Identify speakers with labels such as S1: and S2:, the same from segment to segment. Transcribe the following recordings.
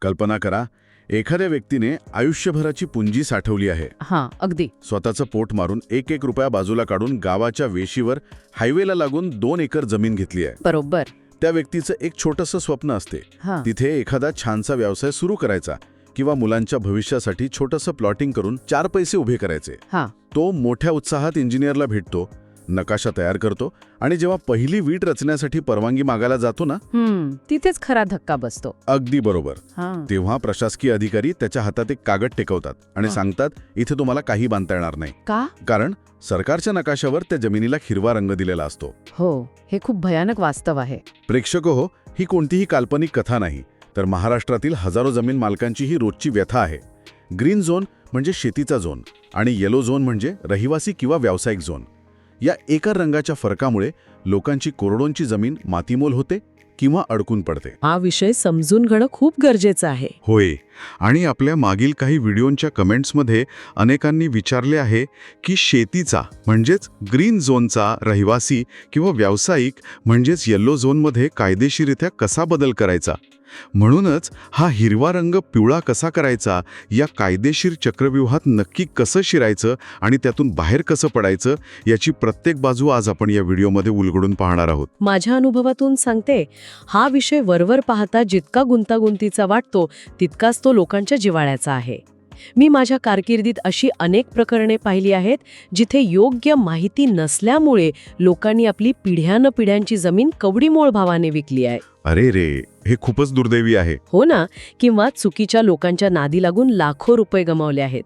S1: कल्पना करा, एखाद्या व्यक्तीने आयुष्यभराची पुंजी साठवली आहे.
S2: हां, अगदी.
S1: स्वतःचं पोट मारून एक एक रुपया बाजूला काढून गावाच्या वेशीवर हायवेला लागून 2 एकर जमीन घेतली आहे.
S2: बरोबर.
S1: त्या व्यक्तीचं एक छोटंसं स्वप्न असते.
S2: हां.
S1: तिथे एखादा छानसा व्यवसाय सुरू करायचा किंवा मुलांच्या भविष्यासाठी छोटंसं प्लॉटिंग करून 4 पैसे उभे करायचे.
S2: हां.
S1: तो मोठ्या उत्साहात इंजिनियरला भेटतो, नकाशा तयार करतो आणि जेव्हा पहिली वीट रचण्यासाठी परवानगी मागायला जातो ना,
S2: तिथेच खरा धक्का बसतो.
S1: अगदी बरोबर.
S2: हां.
S1: तेव्हा प्रशासकीय अधिकारी त्याच्या हातात एक कागद टेकवतात आणि सांगतात, इथे तुम्हाला काही बांधता येणार नाही.
S2: का?
S1: कारण सरकारच्या नकाशावर त्या जमिनीला हिरवा रंग दिलेला असतो.
S2: हो, हे खूप भयानक वास्तव आहे.
S1: प्रेक्षक हो, ही कोणतीही काल्पनिक कथा नाही, तर महाराष्ट्रातील हजारो जमीन मालकांची ही रोजची व्यथा आहे. ग्रीन झोन म्हणजे शेतीचा झोन आणि येलो झोन म्हणजे रहिवासी किंवा व्यावसायिक झोन. या एका रंगाच्या फरकामुळे लोकांची करोडोंची जमीन मातीमोल होते किंवा अडकून पडते.
S3: हा विषय समजून घेणं खूप गरजेचं आहे.
S1: होय, आणि आपल्या मागील काही व्हिडिओंच्या कमेंट्समध्ये अनेकांनी विचारले आहे की शेतीचा म्हणजेच ग्रीन झोनचा रहिवासी किंवा व्यावसायिक म्हणजेच येलो झोनमध्ये कायदेशीररित्या कसा बदल करायचा. म्हणूनच हा हिरवा रंग पिवळा कसा करायचा, या कायदेशीर चक्रव्यूहात नक्की कसं शिरायचं आणि त्यातून बाहेर कसं पडायचं, याची प्रत्येक बाजू आज आपण या व्हिडिओमध्ये उलगडून पाहणार आहोत.
S3: माझ्या अनुभवातून सांगते, हा विषय वरवर पाहता जितका गुंतागुंतीचा वाटतो तितकाच तो लोकांच्या जिव्हाळ्याचा आहे. मी माझ्या कारकिर्दीत अशी अनेक प्रकरणे पाहिली आहेत जिथे योग्य माहिती नसल्यामुळे लोकांनी आपली पिढ्यानपिढ्यांची जमीन कवडीमोल भावाने विकली आहे.
S1: अरे रे, हे खूपच दुर्दैवी आहे.
S3: हो ना, किंवा चुकीच्या लोकांच्या नादी लागून लाखो रुपये गमावले आहेत.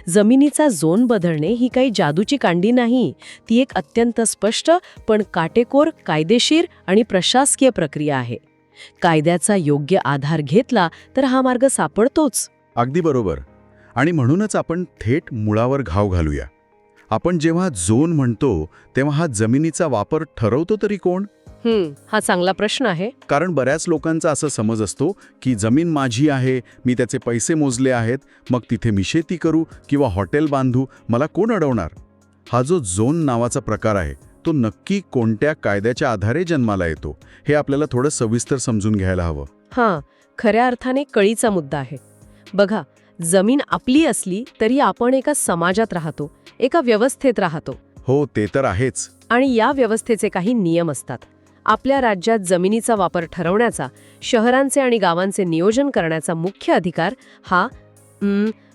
S3: जमिनीचा झोन बदलणे ही काही जादूची कांडी नाही, ती एक अत्यंत स्पष्ट पण काटेकोर कायदेशीर आणि प्रशासकीय प्रक्रिया आहे. कायद्याचा योग्य आधार घेतला तर हा मार्ग सापडतोच.
S1: अगदी बरोबर. आणि म्हणूनच आपण थेट मुळावर घाव घालूया. आपण जेव्हा झोन म्हणतो तेव्हा हा जमिनीचा वापर ठरवतो तरी कोण?
S3: हा चांगला प्रश्न आहे.
S1: कारण बऱ्याच लोकांचा असा समज असतो की जमीन माझी आहे, मी त्याचे पैसे मोजले आहेत, मग तिथे मी शेती करू किंवा हॉटेल बांधू, मला कोण अडवणार. हा जो झोन नावाचा प्रकार आहे तो नक्की कोणत्या कायद्याच्या आधारे जन्माला येतो हे आपल्याला थोडं सविस्तर समजून घ्यायला हवं.
S3: हां, खऱ्या अर्थाने कळीचा मुद्दा आहे. बघा, जमीन आपली असली तरी आपण एका समाजात राहतो, एका व्यवस्थेत राहतो.
S1: हो, ते तर आहेच.
S3: आणि या व्यवस्थेचे काही नियम असतात. आपल्या राज्यात जमिनीचा वापर ठरवण्याचा, शहरांचे आणि गावांचे नियोजन करण्याचा मुख्य अधिकार हा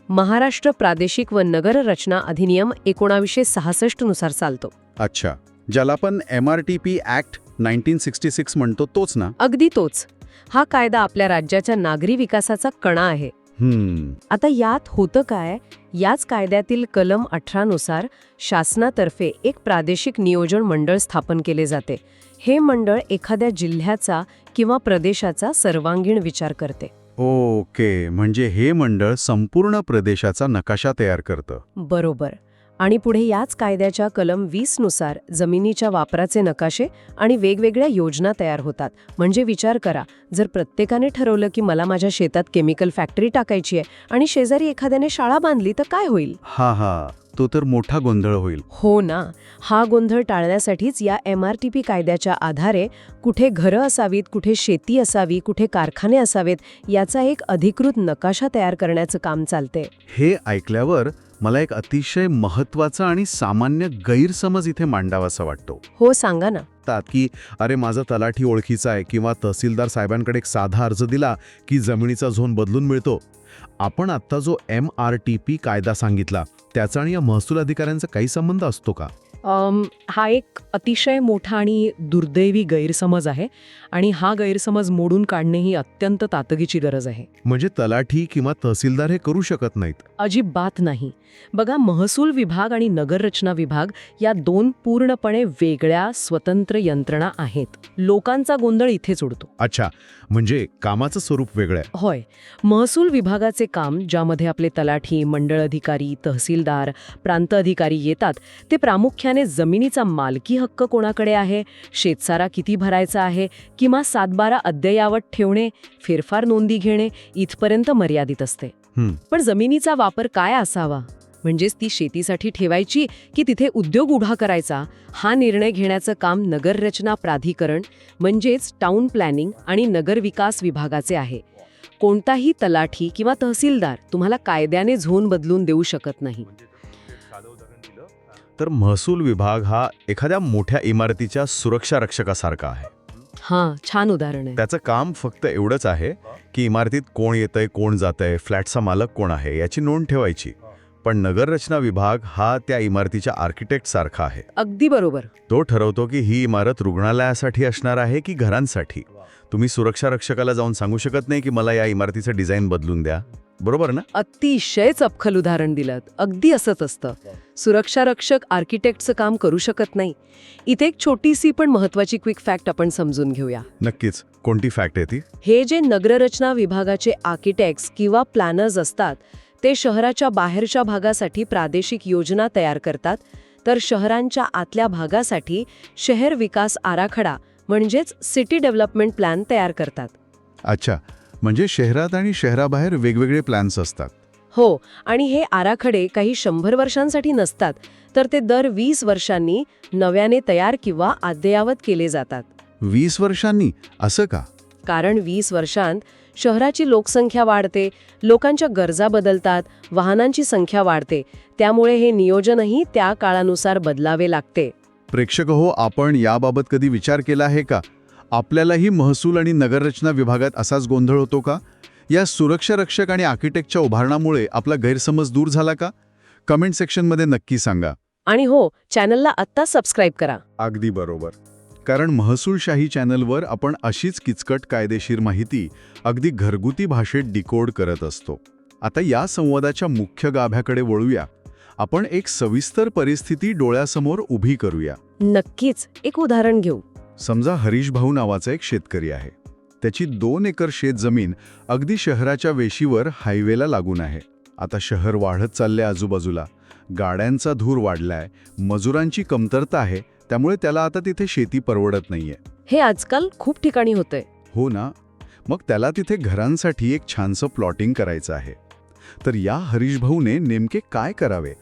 S3: महाराष्ट्र प्रादेशिक व नगर रचना अधिनियम 1966 नुसार चालतो.
S1: अच्छा, ज्याला आपण MRTP ॲक्ट 1966 म्हणतो तोच ना?
S3: अगदी तोच. हा कायदा आपल्या राज्याच्या नागरी विकासाचा कणा आहे. आता यात होतं काय, याच कायद्यातील कलम 18 नुसार शासनातर्फे एक प्रादेशिक नियोजन मंडळ स्थापन केले जाते. हे मंडळ एखाद्या जिल्ह्याचा किंवा प्रदेशाचा सर्वांगीण विचार करते.
S1: ओके, म्हणजे हे मंडळ संपूर्ण प्रदेशाचा नकाशा तयार करतं.
S3: बरोबर. आणि पुढे याच कायद्याच्या कलम 20 नुसार जमिनीच्या वापराचे नकाशे आणि वेगवेगळ्या योजना तयार होतात. म्हणजे विचार करा, जर प्रत्येकाने ठरवलं की मला माझ्या शेतात केमिकल फॅक्टरी टाकायची आहे आणि शेजारी एखाद्याने शाळा बांधली तर काय होईल?
S1: हा, तो तर मोठा गोंधळ होईल.
S3: हो ना. हा गोंधळ टाळण्यासाठीच या MRTP कायद्याच्या आधारे कुठे घरं असावीत, कुठे शेती असावी, कुठे कारखाने असावेत, याचा एक अधिकृत नकाशा तयार करण्याचं काम चालते.
S1: हे ऐकल्यावर मला एक अतिशय महत्त्वाचा आणि सामान्य गैरसमज इथे मांडावासा वाटतो.
S3: हो, सांगा ना.
S1: की अरे, माझा तलाठी ओळखीचा आहे किंवा तहसीलदार साहेबांकडे एक साधा अर्ज दिला की जमिनीचा झोन बदलून मिळतो. आपण आत्ता जो MRTP कायदा सांगितला त्याचा आणि या महसूल अधिकाऱ्यांचा काही संबंध असतो का?
S2: हा एक अतिशय मोठा आणि दुर्दैवी गैरसमज आहे आणि हा गैरसमज मोडून काढणे ही अत्यंत तातडीची गरज आहे.
S1: म्हणजे तलाठी किंवा तहसीलदार हे करू शकत नाहीत?
S2: अजिबात नाही. बघा, महसूल विभाग आणि नगररचना विभाग या 2 पूर्णपणे वेगळ्या स्वतंत्र यंत्रणा आहेत. लोकांचा गोंधळ इथेच उडतो.
S1: अच्छा, म्हणजे कामाचं स्वरूप वेगळं आहे.
S2: होय. महसूल विभागाचे काम, ज्यामध्ये आपले तलाठी, मंडळ अधिकारी, तहसीलदार, प्रांत अधिकारी येतात, ते प्रामुख्याने जमिनीचा मालकी हक्क कोणाकडे आहे, शेतसारा किती भरायचा आहे, किंवा 7/12 अद्ययावत ठेवणे, फेरफार नोंदी घेणे इथपर्यंत मर्यादित असते. पण जमिनीचा वापर काय असावा, म्हणजेच ती शेतीसाठी ठेवायची की तिथे उद्योग उभा करायचा, हा निर्णय घेण्याचं काम नगररचना प्राधिकरण म्हणजेच टाउन प्लॅनिंग आणि नगर विकास विभागाचे आहे. कोणताही तलाठी किंवा तहसीलदार तुम्हाला कायद्याने झोन बदलून देऊ शकत नाही.
S4: तर महसूल विभाग हा एखाद्या मोठ्या इमारतीच्या सुरक्षा रक्षकासारखा आहे.
S2: हां, छान उदाहरण आहे.
S4: त्याचं काम फक्त एवढंच आहे की इमारतीत कोण येतंय, कोण जातंय, फ्लॅटचा मालक कोण आहे याची नोंद ठेवायची. पण नगररचना विभाग हा त्या इमारतीच्या आर्किटेक्ट सारखा आहे.
S2: अगदी बरोबर.
S4: तो ठरवतो की ही इमारत रुग्णालयासाठी असणार आहे की घरांसाठी. तुम्ही सुरक्षा रक्षकाला जाऊन सांगू शकत नाही की मला या इमारतीचं डिझाईन बदलून द्या. बरोबर ना?
S2: अतिशय चपखल उदाहरण दिलं. अगदी असंच असतं. सुरक्षा रक्षक आर्किटेक्टचं काम करू शकत नाही. इथे एक छोटीशी पण महत्वाची क्विक फॅक्ट आपण समजून घेऊया.
S4: नक्कीच. कोणती फॅक्ट आहे ती?
S2: हे जे नगररचना विभागाचे आर्किटेक्ट्स किंवा प्लॅनर्स असतात ते शहराच्या बाहेरच्या भागासाठी प्रादेशिक योजना तयार करतात, तर शहरांच्या आतल्या भागासाठी शहर विकास आराखडा म्हणजेच सिटी डेव्हलपमेंट प्लॅन तयार करतात.
S1: अच्छा, म्हणजे शहरात आणि शहराबाहेर वेगवेगळे प्लॅन्स असतात.
S2: हो, आणि हे आराखडे काही 100 वर्षांसाठी नसतात, तर ते दर 20 वर्षांनी नव्याने तयार किंवा अद्ययावत केले जातात.
S1: 20 वर्षांनी? असं का?
S2: कारण 20 वर्षांत शहराची लोकसंख्या वाढते, लोकांच्या गरजा बदलतात, वाहनांची संख्या वाढते, त्यामुळे हे नियोजनही त्या काळानुसार बदलावे लागते.
S1: प्रेक्षक हो, आपण याबाबत कधी विचार केला आहे का? आपल्यालाही महसूल आणि नगररचना विभागात असाच गोंधळ होतो का? या सुरक्षा रक्षक आणि आर्किटेक्टच्या उभारणामुळे आपला गैरसमज दूर झाला का? कमेंट सेक्शनमध्ये नक्की सांगा.
S2: आणि हो, चॅनलला आत्ता सबस्क्राईब करा.
S1: अगदी बरोबर. कारण महसूलशाही चॅनलवर आपण अशीच किचकट कायदेशीर माहिती अगदी घरगुती भाषेत डिकोड करत असतो. आता या संवादाच्या मुख्य गाभ्याकडे वळूया. आपण एक सविस्तर परिस्थिती डोळ्यासमोर उभी करूया.
S2: नक्कीच. एक उदाहरण घेऊ.
S1: समजा हरीश भाऊ नावाचा एक शेतकरी आहे. त्याची 2 एकर शेत जमीन अगदी शहराच्या वेशीवर हायवेला लागून आहे. आता शहर वाढत चालले आजूबाजूला, गाड्यांचा धूर वाढलाय, मजुरांची कमतरता आहे, त्यामुळे त्याला आता तिथे शेती परवडत नाहीये.
S2: हे आजकाल खूप ठिकाणी होतंय.
S1: हो ना? मग त्याला तिथे घरांसाठी एक छानसं प्लॉटिंग करायचं आहे. तर या हरीश भाऊने नेमके काय करावे?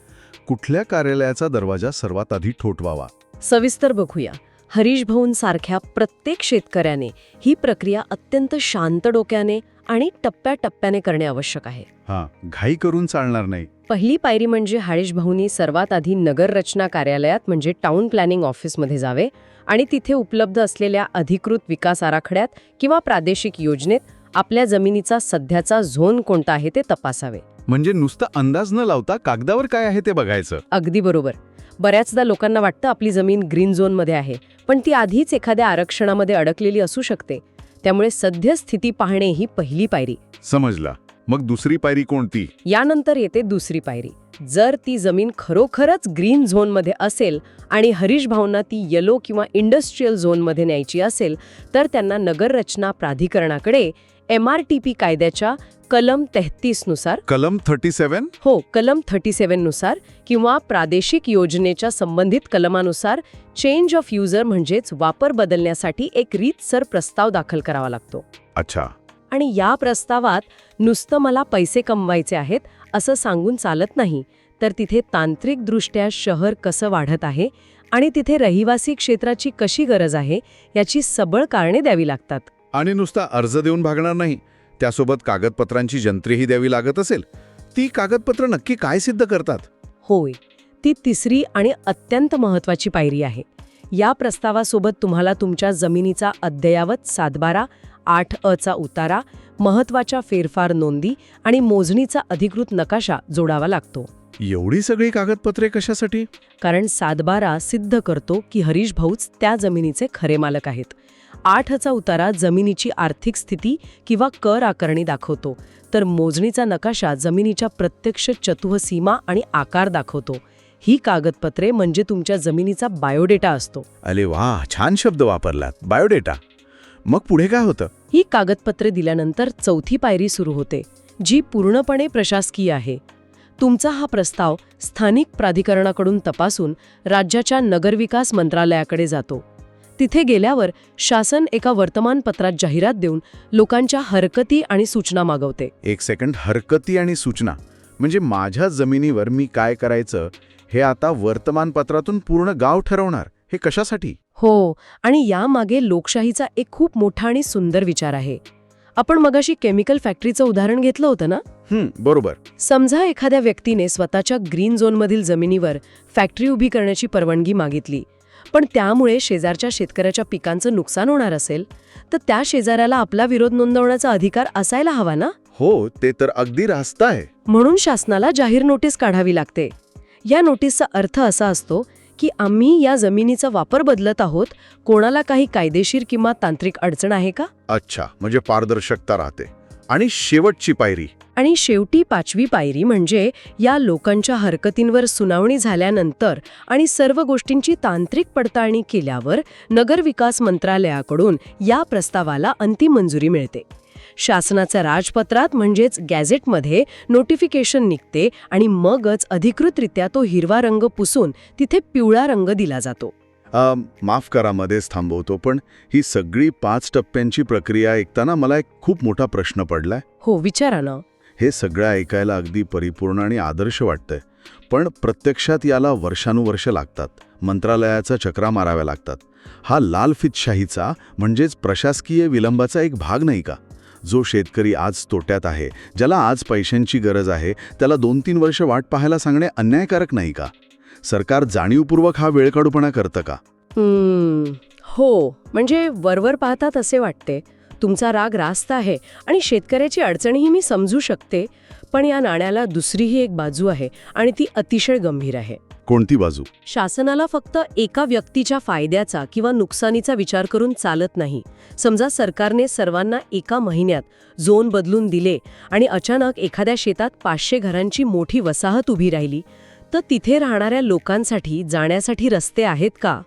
S1: कुठल्या कार्यालयाचा दरवाजा सर्वात आधी ठोठवावा?
S2: सविस्तर बघूया. हरीश भाऊंसारख्या प्रत्येक शेतकऱ्याने ही प्रक्रिया अत्यंत शांत डोक्याने आणि टप्प्याटप्प्याने करणे आवश्यक आहे.
S1: हां, घाई करून चालणार नाही.
S2: पहिली पायरी म्हणजे हरीश भाऊंनी सर्वात आधी नगररचना कार्यालयात म्हणजे टाउन प्लॅनिंग ऑफिसमध्ये जावे आणि तिथे उपलब्ध असलेल्या अधिकृत विकास आराखड्यात किंवा प्रादेशिक योजनेत आपल्या जमिनीचा सध्याचा झोन कोणता आहे ते तपासावे.
S1: म्हणजे नुसतं अंदाज न लावता कागदावर काय आहे ते बघायचं.
S2: अगदी बरोबर. बऱ्याचदा लोकांना वाटतं आपली जमीन ग्रीन झोनमध्ये आहे, पण ती आधीच एखाद्या आरक्षणामध्ये अडकलेली असू शकते. त्यामुळे सद्यस्थिती पाहणे ही पहिली पायरी.
S1: समजला. मग दुसरी पायरी कोणती?
S2: यानंतर येते दुसरी पायरी. जर ती जमीन खरोखरच ग्रीन झोनमध्ये असेल आणि हरीश भाऊंना ती येलो किंवा इंडस्ट्रीयल झोनमध्ये न्यायची असेल, तर त्यांना नगररचना प्राधिकरणाकडे MRTP कायद्याच्या कलम 33 नुसार
S1: कलम 37?
S2: हो, कलम 37 नुसार किंवा प्रादेशिक योजनेच्या संबंधित कलमानुसार चेंज ऑफ युजर म्हणजेच वापर बदलण्यासाठी एक रीतसर प्रस्ताव दाखल करावा लागतो.
S1: अच्छा.
S2: आणि या प्रस्तावात नुसतं मला पैसे कमवायचे आहेत असं सांगून चालत नाही, तर तिथे तांत्रिकदृष्ट्या शहर कसं वाढत आहे आणि तिथे रहिवासी क्षेत्राची कशी गरज आहे याची सबळ कारणे द्यावी लागतात.
S1: आणि नुसता अर्ज देऊन भागणार नाही, त्यासोबत कागदपत्रांची जंत्रीही द्यावी लागत असेल. ती कागदपत्र नक्की काय सिद्ध करतात?
S2: होय, ती तिसरी आणि अत्यंत महत्त्वाची पायरी आहे. या प्रस्तावासोबत तुम्हाला तुमच्या जमिनीचा अद्ययावत 7/12, 8अ उतारा, महत्त्वाच्या फेरफार नोंदी आणि मोजणीचा अधिकृत नकाशा जोडावा लागतो.
S1: एवढी सगळी कागदपत्रे कशासाठी?
S2: कारण 7/12 सिद्ध करतो की हरीश भाऊच त्या जमिनीचे खरे मालक आहेत. 8चा उतारा जमिनीची आर्थिक स्थिती किंवा कर आकारणी दाखवतो, तर मोजणीचा नकाशा जमिनीच्या प्रत्यक्ष चतुः सीमा आणि आकार दाखवतो. ही कागदपत्रे म्हणजे तुमच्या जमिनीचा बायोडेटा असतो.
S1: अरे वा, छान शब्द वापरलात, बायोडेटा. मग पुढे काय होतं?
S2: ही कागदपत्रे दिल्यानंतर चौथी पायरी सुरू होते, जी पूर्णपणे प्रशासकीय आहे. तुमचा हा प्रस्ताव स्थानिक प्राधिकरणाकडून तपासून राज्याच्या नगरविकास मंत्रालयाकडे जातो. तिथे गेल्यावर शासन एका वर्तमानपत्रात जाहिरात देऊन लोकांच्या हरकती आणि सूचना मागवते.
S1: एक सेकंड, हरकती आणि सूचना म्हणजे माझ्या जमिनीवर मी काय करायचं हे आता वर्तमानपत्रातून पूर्ण गाव ठरवणार. हे कशासाठी?
S2: हो, आणि यामागे लोकशाहीचा एक खूप मोठा आणि सुंदर विचार आहे.
S3: आपण मगाशी केमिकल फॅक्टरीचं उदाहरण घेतलं होतं ना?
S4: बरोबर.
S3: समजा एखाद्या व्यक्तीने स्वतःच्या ग्रीन झोनमधील जमिनीवर फॅक्टरी उभी करण्याची परवानगी मागितली, पण त्यामुळे शेजारच्या शेतकऱ्याच्या पिकांचं नुकसान होणार असेल, तर त्या शेजाऱ्याला आपला विरोध नोंदवण्याचा अधिकार असायला हवा ना?
S4: हो, ते तर अगदी रास्त आहे.
S3: म्हणून शासनाला जाहीर नोटीस काढावी लागते. या नोटीसचा अर्थ असा असतो की आम्ही या जमिनीचा वापर बदलत आहोत, कोणाला काही कायदेशीर किंवा तांत्रिक अडचण आहे का?
S4: अच्छा, म्हणजे पारदर्शकता राहते. आणि शेवटची पायरी.
S3: आणि शेवटी 5वी पायरी म्हणजे या लोकांच्या हरकतींवर सुनावणी झाल्यानंतर आणि सर्व गोष्टींची तांत्रिक पडताळणी केल्यावर नगरविकास मंत्रालयाकडून या प्रस्तावाला अंतिम मंजुरी मिळते. शासनाच्या राजपत्रात म्हणजेच गॅझेटमध्ये नोटिफिकेशन निघते आणि मगच अधिकृतरित्या तो हिरवा रंग पुसून तिथे पिवळा रंग दिला जातो.
S4: माफ करा, मध्येच थांबवतो, पण ही सगळी 5 टप्प्यांची प्रक्रिया ऐकताना मला एक खूप मोठा प्रश्न पडलाय.
S3: हो, विचारा ना.
S4: हे सगळं ऐकायला अगदी परिपूर्ण आणि आदर्श वाटतंय, पण प्रत्यक्षात याला वर्षानुवर्ष लागतात. मंत्रालयाचा चक्रा माराव्या लागतात. हा लालफितशाहीचा म्हणजेच प्रशासकीय विलंबाचा एक भाग नाही का? जो शेतकरी आज तोट्यात आहे, ज्याला आज पैशांची गरज आहे, त्याला 2-3 वर्ष वाट पाहायला सांगणे अन्यायकारक नाही का? सरकार जाणीवपूर्वक हा वेळकाढूपणा करतं का?
S3: हो, म्हणजे वरवर पाहतात असे वाटते. तुमचा राग रास्त आहे आणि शेतकऱ्याची अडचणही मी समजू शकते, पण या नाण्याला दुसरीही एक बाजू आहे आणि ती अतिशय गंभीर आहे.
S4: कोणती बाजू?
S3: शासनाला फक्त एका व्यक्तीच्या फायद्याचा किंवा नुकसानीचा विचार करून चालत नाही. समजा सरकारने सर्वांना एका महिन्यात झोन बदलून दिले आणि अचानक एखाद्या शेतात 500 घरांची मोठी वसाहत उभी राहिली, तर तिथे राहणाऱ्या लोकांसाठी जाण्यासाठी रस्ते आहेत का?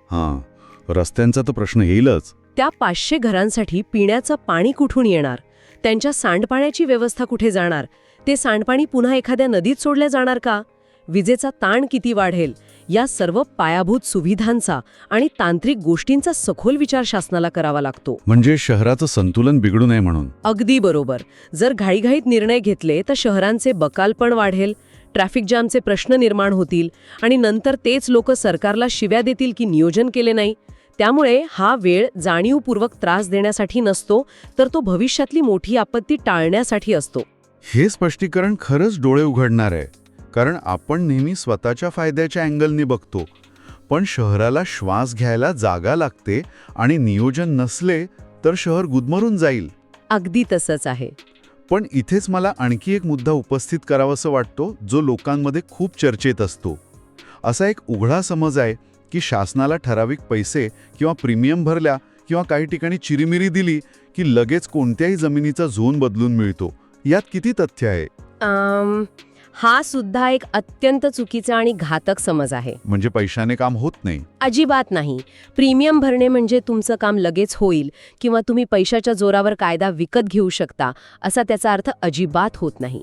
S4: रस्त्यांचा तर प्रश्न येईलच.
S3: त्या 500 घरांसाठी पिण्याचं पाणी कुठून येणार? त्यांच्या सांडपाण्याची व्यवस्था कुठे जाणार? ते सांडपाणी पुन्हा एखाद्या नदीत सोडल्या जाणार का? विजेचा ताण किती वाढेल? या सर्व पायाभूत सुविधांचा आणि तांत्रिक गोष्टींचा सखोल विचार शासनाला करावा लागतो.
S4: म्हणजे शहराचं संतुलन बिघडू नये म्हणून.
S3: अगदी बरोबर. जर घाईघाईत निर्णय घेतले तर शहरांचे बकालपण वाढेल, ट्रॅफिक जामचे प्रश्न निर्माण होतील आणि नंतर तेच लोक सरकारला शिव्या देतील की नियोजन केले नाही. त्यामुळे हा वेळ जाणीवपूर्वक त्रास देण्यासाठी नसतो, तर तो भविष्यातली मोठी आपत्ती टाळण्यासाठी असतो.
S1: हे स्पष्टीकरण खरंच डोळे उघडणार आहे, कारण आपण नेहमी स्वतःच्या फायद्याच्या अँगलने बघतो, पण शहराला श्वास घ्यायला जागा लागते आणि नियोजन नसले तर शहर गुदमरून जाईल.
S3: अगदी तसंच आहे.
S1: पण इथेच मला आणखी एक मुद्दा उपस्थित करावासा वाटतो, जो लोकांमध्ये खूप चर्चेत असतो. असा एक उघडा समज आहे की शासनाला ठराविक पैसे किंवा प्रीमियम भरल्या किंवा काही ठिकाणी चिरीमिरी दिली की लगेच कोणत्याही जमिनीचा झोन बदलून मिळतो. यात किती तथ्य आहे?
S3: हा सुद्धा एक अत्यंत चुकीचा आणि घातक समज आहे.
S1: म्हणजे पैशाने काम होत नाही?
S3: अजिबात नाही. प्रीमियम भरणे म्हणजे तुमचं काम लगेच होईल किंवा तुम्ही पैशाच्या जोरावर कायदा विकत घेऊ शकता, असा त्याचा अर्थ अजिबात होत नाही.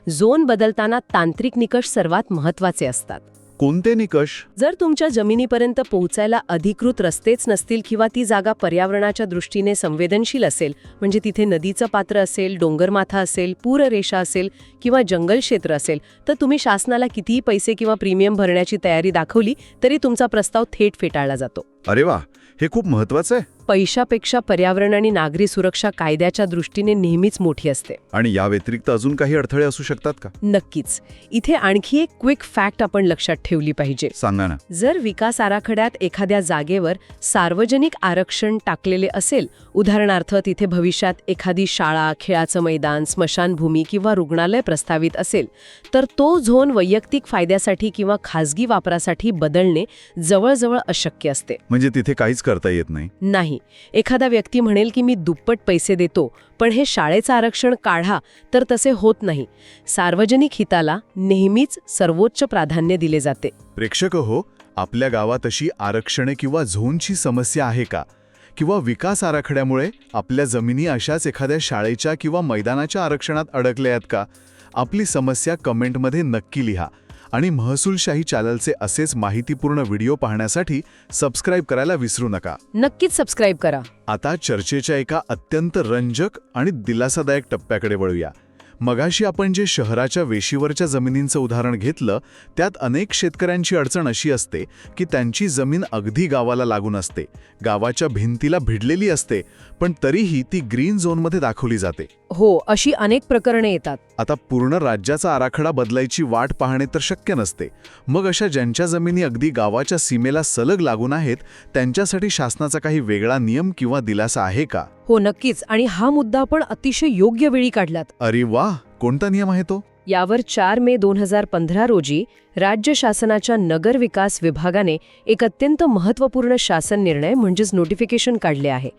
S3: झोन बदलताना तांत्रिक निकष सर्वात महत्त्वाचे असतात.
S1: कोणते निकष?
S3: जर तुमच्या जमिनीपर्यंत पोहोचायला अधिकृत रस्तेच नसतील किंवा ती जागा पर्यावरणाच्या दृष्टीने संवेदनशील असेल, म्हणजे तिथे नदीचं पात्र असेल, डोंगरमाथा असेल, पूररेषा असेल किंवा जंगल क्षेत्र असेल, तर तुम्ही शासनाला कितीही पैसे किंवा प्रीमियम भरण्याची तयारी दाखवली तरी तुमचा प्रस्ताव थेट फेटाळला जातो.
S1: अरे वा, हे खूप महत्वाचं आहे.
S3: पैशापेक्षा पर्यावरण आणि नागरी सुरक्षा कायद्याच्या दृष्टीने नेहमीच मोठी असते.
S1: आणि या व्यतिरिक्त अजून काही अडथळे असू शकतात का?
S3: नक्कीच. इथे आणखी एक क्विक फॅक्ट आपण लक्षात ठेवली पाहिजे.
S1: सांगा ना.
S3: जर विकास आराखड्यात एखाद्या जागेवर सार्वजनिक आरक्षण टाकलेले असेल, उदाहरणार्थ तिथे भविष्यात एखादी शाळा, खेळाचं मैदान, स्मशानभूमी किंवा रुग्णालय प्रस्तावित असेल, तर तो झोन वैयक्तिक फायद्यासाठी किंवा खासगी वापरासाठी बदलणे जवळजवळ अशक्य असते.
S1: म्हणजे तिथे काहीच करता येत नाही?
S3: नाही. एखादा व्यक्ती म्हणेल की मी दुप्पट पैसे देतो, पण हे शाळेचं आरक्षण काढा, तर तसे होत नाही. सार्वजनिक हिताला नेहमीच सर्वोच्च प्राधान्य दिले जाते.
S1: प्रेक्षक हो, आपल्या गावात अशी आरक्षणे किंवा झोनची समस्या आहे का? किंवा विकास आराखड्यामुळे आपल्या जमिनी अशाच एखाद्या शाळेच्या किंवा मैदानाच्या आरक्षणात अडकल्या आहेत का? आपली समस्या कमेंटमध्ये नक्की लिहा. आणि महसूलशाही चॅनलचे असेच माहितीपूर्ण व्हिडिओ पाहण्यासाठी सबस्क्राईब करायला विसरू नका.
S3: नक्कीच सबस्क्राईब करा.
S1: आता चर्चेच्या एका अत्यंत रंजक आणि दिलासादायक टप्प्याकडे वळूया.
S4: मगाशी आपण जे शहराच्या वेशीवरच्या जमिनींचं उदाहरण घेतलं त्यात अनेक शेतकऱ्यांची अडचण अशी असते की त्यांची जमीन अगदी गावाला लागून असते, गावाच्या भिंतीला भिडलेली असते, पण तरीही ती ग्रीन झोनमध्ये दाखवली जाते.
S3: हो, अशी अनेक प्रकरणे येतात.
S4: आता पूर्ण राज्याचा आराखडा बदलायची वाट पाहणे तर शक्य नसते. मग अशा ज्यांच्या जमिनी अगदी गावाच्या सीमेला सलग लागून आहेत त्यांच्यासाठी शासनाचा काही वेगळा नियम किंवा दिलासा आहे का?
S3: हो, नक्कीच. आणि हा मुद्दा आपण अतिशय योग्य वेळी काढलात.
S4: अरे वाह, कोणता नियम आहे तो?
S3: यावर 4 मे 2015 रोजी राज्य शासनाच्या नगर विकास विभागाने एक अत्यंत महत्त्वपूर्ण शासन निर्णय म्हणजेच नोटिफिकेशन काढले आहे.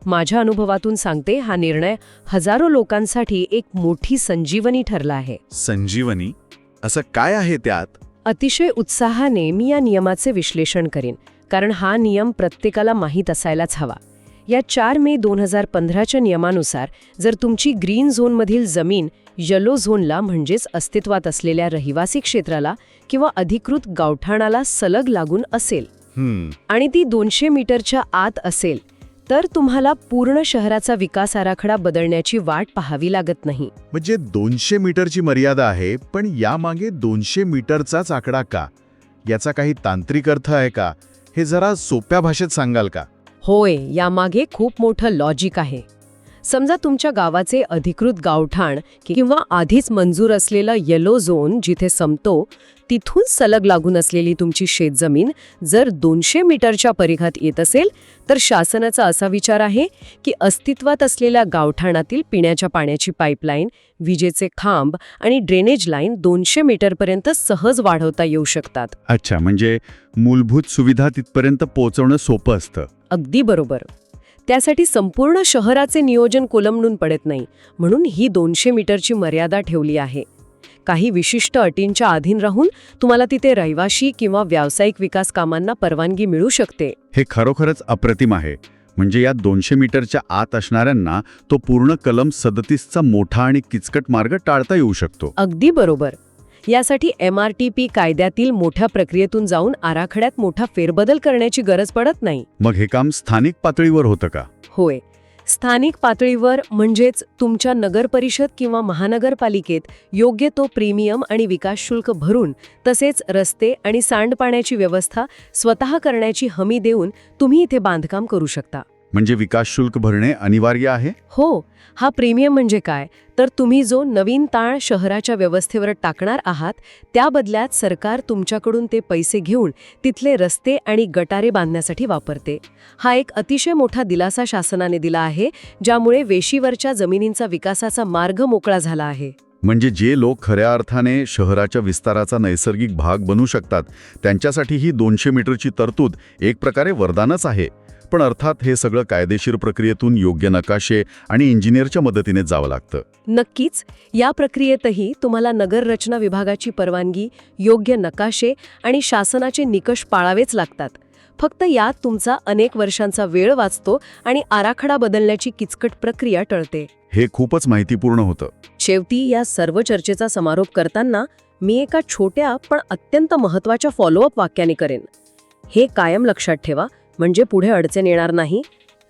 S3: माझ्या अनुभवातून सांगते, हा निर्णय हजारो लोकांसाठी एक मोठी संजीवनी ठरला आहे.
S4: संजीवनी? असं काय आहे त्यात?
S3: अतिशय उत्साहाने मी या नियमाचे विश्लेषण करीन, कारण हा नियम प्रत्येकाला माहीत असायलाच हवा. या 4 मे 2015च्या नियमानुसार जर तुमची ग्रीन झोनमधील जमीन येलो झोनला म्हणजेच अस्तित्वात असलेल्या रहिवासी क्षेत्राला किंवा अधिकृत गावठाणाला सलग लागून असेल आणि ती 200 मीटरच्या आत असेल, तर तुम्हाला पूर्ण शहराचा विकास आराखडा बदलण्याची वाट पाहावी लागत नाही.
S4: म्हणजे 200 मीटरची मर्यादा आहे, पण यामागे 200 मीटरचाच आकडा का? याचा काही तांत्रिक अर्थ आहे का? हे जरा सोप्या भाषेत सांगाल का?
S3: होय, यामागे खूप मोठं लॉजिक आहे. समजा तुमच्या गावाचे अधिकृत गावठाण किंवा आधीच मंजूर असलेला येलो झोन जिथे संपतो तिथून सलग लागून असलेली तुमची शेतजमीन जर 200 मीटरच्या परिघात येत असेल, तर शासनाचा असा विचार आहे की अस्तित्वात असलेल्या गावठाणातील पिण्याच्या पाण्याची पाईपलाईन, विजेचे खांब आणि ड्रेनेज लाईन 200 मीटरपर्यंत सहज वाढवता येऊ शकतात.
S5: अच्छा, म्हणजे मूलभूत सुविधा तिथपर्यंत पोहोचवणं सोपं असतं.
S3: अगदी बरोबर. त्यासाठी संपूर्ण शहराचे नियोजन कोलमडून पडत नाही, म्हणून ही 200 मीटरची मर्यादा ठेवली आहे. काही विशिष्ट अटींच्या अधीन राहून तुम्हाला तिथे रहिवाशी किंवा व्यावसायिक विकास कामांना परवानगी मिळू शकते.
S5: हे खरोखरच अप्रतिम आहे. म्हणजे या 200 मीटरच्या आत असणाऱ्यांना तो पूर्ण कलम 37चा मोठा आणि किचकट मार्ग टाळता येऊ शकतो.
S3: अगदी बरोबर. यासाठी MRTP कायद्यातील मोठ्या प्रक्रियेतून जाऊन आराखड्यात मोठा फेरबदल करण्याची गरज पडत नाही.
S5: मग हे काम स्थानिक पातळीवर होतं का?
S3: होय, स्थानिक पातळीवर म्हणजेच तुमच्या नगरपरिषद किंवा महानगरपालिकेत योग्य तो प्रीमियम आणि विकास शुल्क भरून, तसेच रस्ते आणि सांडपाण्याची व्यवस्था स्वतः करण्याची हमी देऊन तुम्ही इथे बांधकाम करू शकता.
S5: म्हणजे विकास शुल्क भरणे अनिवार्य आहे?
S3: हो. हा प्रीमियम म्हणजे काय, तर तुम्ही जो नवीन ताण शहराच्या व्यवस्थेवर टाकणार आहात त्या बदल्यात सरकार तुमच्याकडून ते पैसे घेऊन तिथले रस्ते आणि गटारे बांधण्यासाठी वापरते. हा एक अतिशय मोठा दिलासा शासनाने दिला आहे, ज्यामुळे वेशीवरच्या जमिनींचा विकासाचा मार्ग मोकळा झाला आहे.
S5: म्हणजे जे लोक खऱ्या अर्थाने शहराच्या विस्ताराचा नैसर्गिक भाग बनू शकतात त्यांच्यासाठी ही 200 मीटरची तरतूद एक प्रकारे वरदानच आहे. पण अर्थात हे सगळं कायदेशीर प्रक्रियेतून योग्य नकाशे आणि इंजिनियरच्या मदतीने जावं लागतं.
S3: नक्कीच. या प्रक्रियेतही तुम्हाला नगर रचना विभागाची परवानगी, योग्य नकाशे आणि शासनाचे निकष पाळावेच लागतात. फक्त यात तुमचा अनेक वर्षांचा वेळ वाचतो आणि आराखडा बदलण्याची किचकट प्रक्रिया टळते.
S5: हे खूपच माहितीपूर्ण होतं.
S3: शेवटी या सर्व चर्चेचा समारोप करताना मी एका छोट्या पण अत्यंत महत्त्वाच्या फॉलोअप वाक्याने करेन. हे कायम लक्षात ठेवा, म्हणजे पुढे अडचण येणार नाही.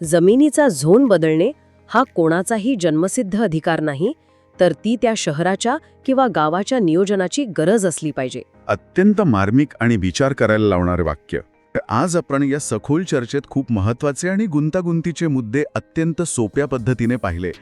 S3: जमिनीचा झोन बदलणे हा कोणाचाही जन्मसिद्ध अधिकार नाही, तर ती त्या शहराच्या किंवा गावाच्या नियोजनाची गरज असली पाहिजे.
S4: अत्यंत मार्मिक आणि विचार करायला लावणारे वाक्य. आज आपण या सखोल चर्चेत खूप महत्त्वाचे आणि गुंतागुंतीचे मुद्दे अत्यंत सोप्या पद्धतीने पाहिले.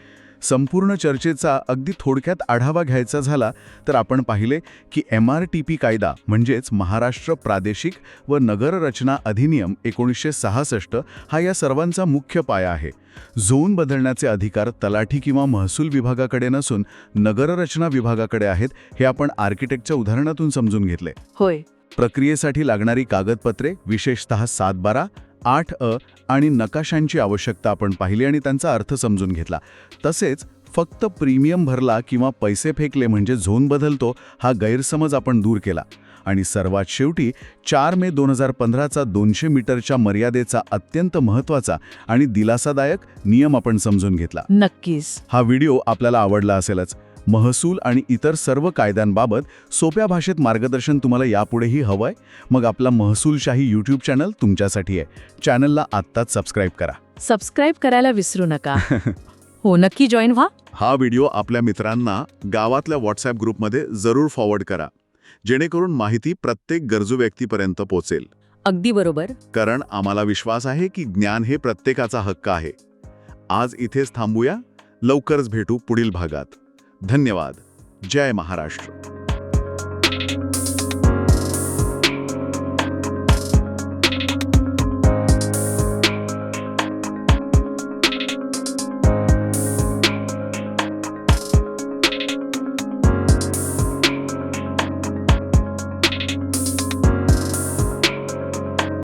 S4: संपूर्ण चर्चेचा अगदी थोडक्यात आढावा घ्यायचा झाला तर आपण पाहिले की MRTP कायदा म्हणजेच महाराष्ट्र प्रादेशिक व नगररचना अधिनियम 1966 हा या सर्वांचा मुख्य पाया आहे. झोन बदलण्याचे अधिकार तलाठी किंवा महसूल विभागाकडे नसून नगररचना विभागाकडे आहेत, हे आपण आर्किटेक्टच्या उदाहरणातून समजून घेतले.
S3: होय.
S4: प्रक्रियेसाठी लागणारी कागदपत्रे, विशेषतः 7/12, 8A आणि नकाशांची आवश्यकता आपण पाहिली आणि त्यांचा अर्थ समजून घेतला. तसेच फक्त प्रीमियम भरला किंवा पैसे फेकले म्हणजे झोन बदलतो हा गैरसमज आपण दूर केला. आणि सर्वात शेवटी 4 मे 2015चा 200 मीटरच्या मर्यादेचा अत्यंत महत्त्वाचा आणि दिलासादायक नियम आपण समजून घेतला.
S3: नक्कीच.
S4: हा व्हिडिओ आपल्याला आवडला असेलच. महसूल आणि इतर सर्व कायद्यांबाबत सोप्या भाषेत मार्गदर्शन तुम्हाला यापुढेही हवंय? मग आपला महसूलशाही YouTube चॅनल तुमच्यासाठी आहे. चॅनलला आत्ताच सबस्क्राईब करा.
S3: सबस्क्राईब करायला विसरू नका. हो, नक्की जॉईन व्हा.
S1: हा व्हिडिओ आपल्या मित्रांना गावातल्या व्हॉट्सॲप ग्रुपमध्ये जरूर फॉरवर्ड करा, जेणेकरून माहिती प्रत्येक गरजू व्यक्तीपर्यंत पोहोचेल.
S3: अगदी बरोबर.
S1: कारण आम्हाला विश्वास आहे की ज्ञान हे प्रत्येकाचा हक्क आहे. आज इथेच थांबूया. लवकरच भेटू पुढील भागात. धन्यवाद. जय महाराष्ट्र.